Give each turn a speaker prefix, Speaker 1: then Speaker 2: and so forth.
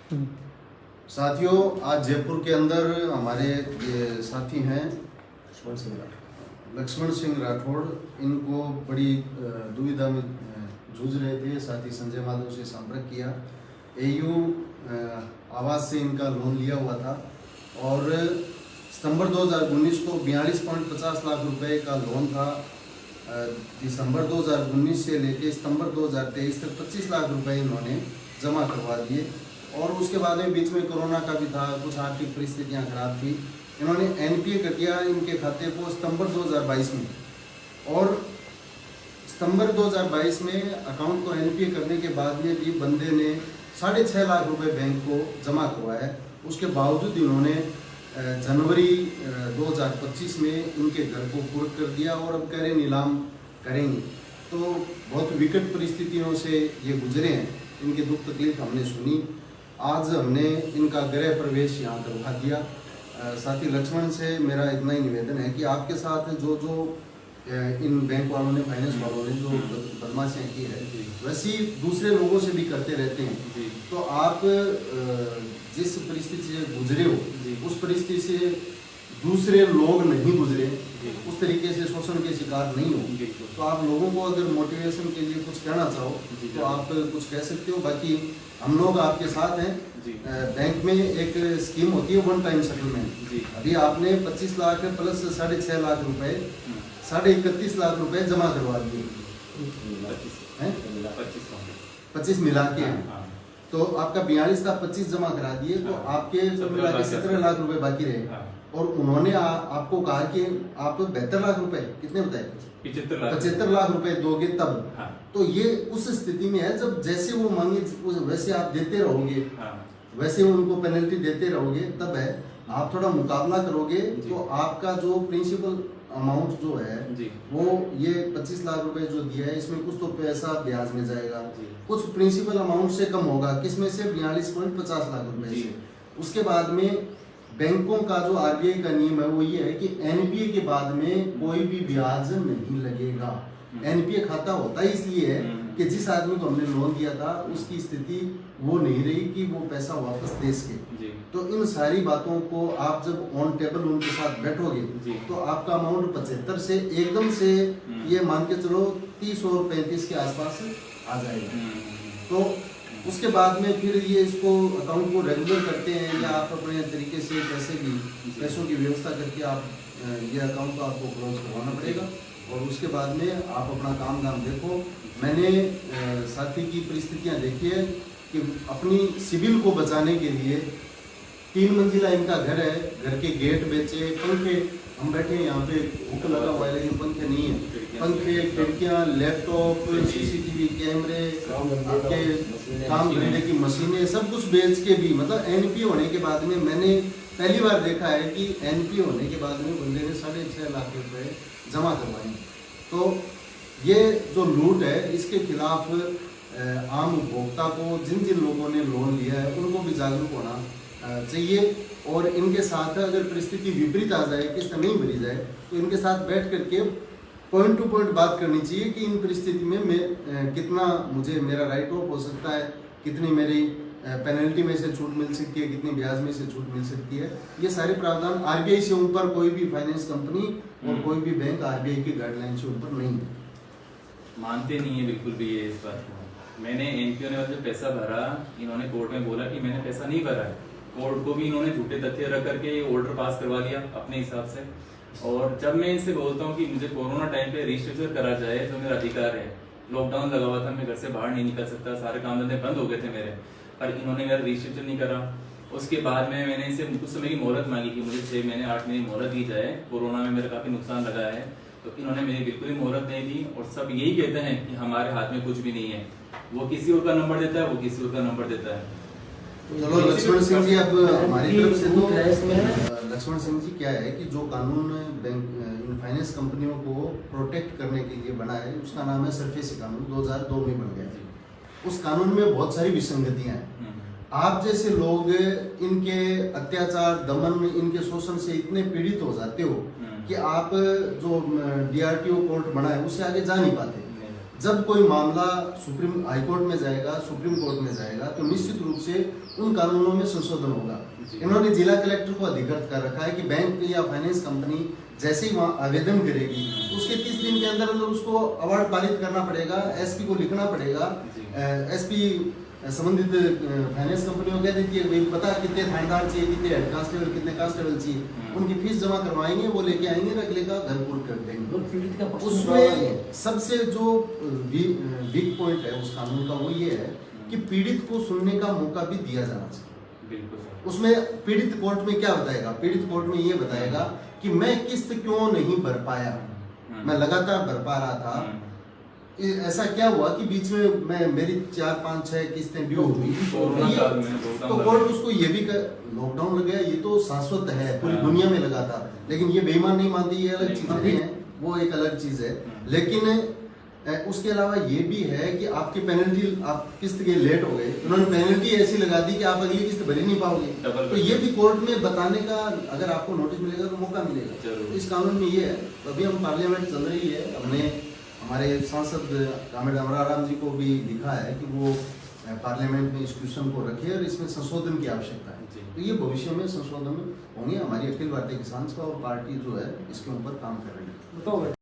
Speaker 1: साथियों, आज जयपुर के अंदर हमारे ये साथी हैं लक्ष्मण सिंह राठौड़। इनको बड़ी दुविधा में जूझ रहे थे। साथी संजय माधव से संपर्क किया। एयू आवास से इनका लोन लिया हुआ था और सितंबर 2019 को 42.50 लाख रुपए का लोन था। दिसंबर 2019 से लेकर सितंबर 2023 तक 25 लाख रुपए इन्होंने जमा करवा दिए और उसके बाद में बीच में कोरोना का भी था, कुछ आर्थिक परिस्थितियां खराब थी। इन्होंने एनपीए कर दिया इनके खाते को सितंबर 2022 में और सितंबर 2022 में अकाउंट को एनपीए करने के बाद में भी बंदे ने 6.5 लाख रुपए बैंक को जमा करवाया। उसके बावजूद इन्होंने जनवरी 2025 में इनके घर को कुर्क कर दिया और अब कह रहे नीलाम करेंगे। तो बहुत विकट परिस्थितियों से ये गुजरे हैं। इनके दुख तकलीफ हमने सुनी। आज हमने इनका गृह प्रवेश यहाँ करवा दिया। साथी लक्ष्मण से मेरा इतना ही निवेदन है कि आपके साथ जो इन बैंक वालों ने, फाइनेंस वालों ने जो बदमाशियाँ की है, वैसी दूसरे लोगों से भी करते रहते हैं। तो आप जिस परिस्थिति से गुजरे हो, उस परिस्थिति से दूसरे लोग नहीं गुजरे, उस तरीके से शोषण के शिकार नहीं हो। तो आप लोगों को अगर मोटिवेशन के लिए कुछ कहना चाहो तो आप कुछ कह सकते हो। बाकी हम लोग आपके साथ हैं। बैंक में एक स्कीम होती है वन टाइम सेटलमेंट। अभी आपने 25 लाख प्लस 6.5 लाख रुपए, 31.5 लाख रुपए जमा करवा दिए, 25 मिला के। तो आपका 42 था, 25 जमा करा दिए, तो आपके मिला के 17 लाख रुपए बाकी रहे। और उन्होंने आपको कहा कि आप 72 लाख रुपए, कितने बताए, 75 लाख रुपए दोगे तब। तो ये उस स्थिति में है जब जैसे वो मांगे वैसे आप देते रहोगे, वैसे उनको पेनल्टी देते रहोगे, तब है। आप थोड़ा मुकाबला करोगे तो आपका जो प्रिंसिपल अमाउंट जो है वो ये 25 लाख रुपए जो दिया है, इसमें कुछ तो पैसा ब्याज में जाएगा, कुछ प्रिंसिपल अमाउंट से कम होगा। किसमें से? 42.50 लाख रुपए से। उसके बाद में बैंकों का जो आरबीआई का नियम है वो ये है कि एनपीए के बाद में कोई भी ब्याज नहीं लगेगा। एनपीए खाता होता ही इसलिए है कि जिस आदमी को हमने लोन दिया था उसकी स्थिति वो नहीं रही कि वो पैसा वापस दे सके। तो इन सारी बातों को आप जब ऑन टेबल उनके साथ बैठोगे तो आपका अमाउंट 75 से एकदम से ये मान के चलो 30 और 35 के आसपास आ जाएगा। तो उसके बाद में फिर ये इसको अकाउंट को रेगुलर करते हैं या आप अपने तरीके से पैसों की व्यवस्था करके आप ये अकाउंट को आपको क्लोज करवाना पड़ेगा और उसके बाद में आप अपना काम धाम देखो। मैंने साथी की परिस्थितियां देखी है कि अपनी सिविल को बचाने के लिए 3 मंजिला इनका घर है, घर के गेट बेचे, पंखे, हम बैठे हैं यहाँ पे, हुक लगा हुआ है लेकिन पंखे नहीं है, पंखे, खिड़कियाँ, लैपटॉप, सीसीटीवी कैमरे, आपके काम धंधे की मशीनें, सब कुछ बेच के भी, मतलब एनपीए होने के बाद में मैंने पहली बार देखा है कि एनपीए होने के बाद में बंदे ने 6.5 लाख रुपए जमा करवाए। तो ये जो लूट है इसके खिलाफ आम उपभोक्ता को, जिन जिन लोगों ने लोन लिया है उनको भी जागरूक होना चाहिए। और इनके साथ अगर परिस्थिति विपरीत आ जाए, किस्त नहीं भरी जाए, तो इनके साथ बैठ करके पॉइंट टू पॉइंट बात करनी चाहिए कि इन परिस्थिति में मैं कितना मुझे मेरा राइट ऑफ हो सकता है, कितनी मेरी पेनल्टी में से छूट मिल सकती है, कितनी ब्याज में से छूट मिल सकती है। ये सारे प्रावधान आरबीआई से ऊपर कोई भी फाइनेंस कंपनी और कोई भी बैंक आरबीआई की गाइडलाइन से ऊपर नहीं है।
Speaker 2: मानते नहीं है बिल्कुल भी ये इस बात को। मैंने एनपीओ ने जो पैसा भरा, इन्होंने कोर्ट में बोला कि मैंने पैसा नहीं भरा है। कोर्ट को भी इन्होंने झूठे तथ्य रख करके ऑर्डर पास करवा दिया अपने हिसाब से। और जब मैं इनसे बोलता हूँ कि मुझे कोरोना टाइम पे रिस्ट्रक्चर करा जाए, जो मेरा अधिकार है, लॉकडाउन लगा हुआ था, मैं घर से बाहर नहीं निकल सकता, सारे काम धंधे बंद हो गए थे मेरे, पर इन्होंने मेरा रिस्ट्रक्चर नहीं करा। उसके बाद में मैंने इनसे कुछ समय की मोहलत मांगी कि मुझे 6 महीने 8 महीने मोहलत दी जाए, कोरोना में मेरा काफी नुकसान लगा है। तो इन्होंने मेरी बिल्कुल ही मोहलत नहीं दी और सब यही कहते हैं कि हमारे हाथ में कुछ भी नहीं है। वो किसी और का नंबर देता है, वो किसी और का नंबर देता है।
Speaker 1: चलो लक्ष्मण सिंह जी, अब हमारी तरफ से तो लक्ष्मण सिंह जी क्या है कि जो कानून बैंक इन फाइनेंस कंपनियों को प्रोटेक्ट करने के लिए बना है उसका नाम है सरफेसी कानून, 2002 में बन गया। उस कानून में बहुत सारी विसंगतियां हैं। आप जैसे लोग इनके अत्याचार, दमन, इनके शोषण से इतने पीड़ित हो जाते हो कि आप जो डीआरटीओ कोर्ट बना है उससे आगे जा नहीं पाते। जब कोई मामला सुप्रीम हाई कोर्ट में जाएगा, सुप्रीम कोर्ट में जाएगा, तो निश्चित रूप से उन कानूनों में संशोधन होगा। इन्होंने जिला कलेक्टर को अधिकृत कर रखा है कि बैंक या फाइनेंस कंपनी जैसे ही वहाँ आवेदन करेगी उसके 30 दिन के अंदर अंदर उसको अवार्ड पारित करना पड़ेगा, एसपी को लिखना पड़ेगा। एसपी संबंधित फाइनेंस कंपनियों कह देती है भाई पता कितने थानेदार चाहिए, कितने हेड कांस्टेबल, कितने कांस्टेबल चाहिए, उनकी फीस जमा करवाएंगे, वो लेके आएंगे, अगले का घर पूर्ण कर देंगे। उसमें सबसे जो वीक पॉइंट है उस कानून का वो ये है कि पीड़ित को सुनने का मौका भी दिया जाना चाहिए। उसमें पीड़ित कोर्ट में क्या बताएगा? पीड़ित कोर्ट में ये बताएगा कि मैं किस्त क्यों नहीं भर पाया, मैं लगातार भर पा रहा था, ऐसा क्या हुआ कि बीच में मैं मेरी 4, 5, 6 किस्तें ड्यू हो गई। तो कोर्ट उसको ये भी लॉकडाउन लग गया, ये तो शाश्वत है, पूरी दुनिया में लगा था, लेकिन ये बेईमान नहीं मानती, ये अलग चीज नहीं है, वो एक अलग चीज है। लेकिन उसके अलावा ये भी है कि आपकी पेनल्टी, आप किस्त के लेट हो गए, उन्होंने पेनल्टी ऐसी लगा दी कि आप अगली किस्त भर ही नहीं पाओगे। तो ये भी कोर्ट में बताने का अगर आपको नोटिस मिलेगा तो मौका मिलेगा। इस कानून में ये है। अभी हम पार्लियामेंट चल रही है, हमने हमारे सांसद कामेड अमराराम जी को भी लिखा है कि वो पार्लियामेंट में इस क्वेश्चन को रखे और इसमें संशोधन की आवश्यकता है। तो ये भविष्य में संशोधन होंगे। हमारी अखिल भारतीय किसान सभा और पार्टी जो है इसके ऊपर काम कर रही है।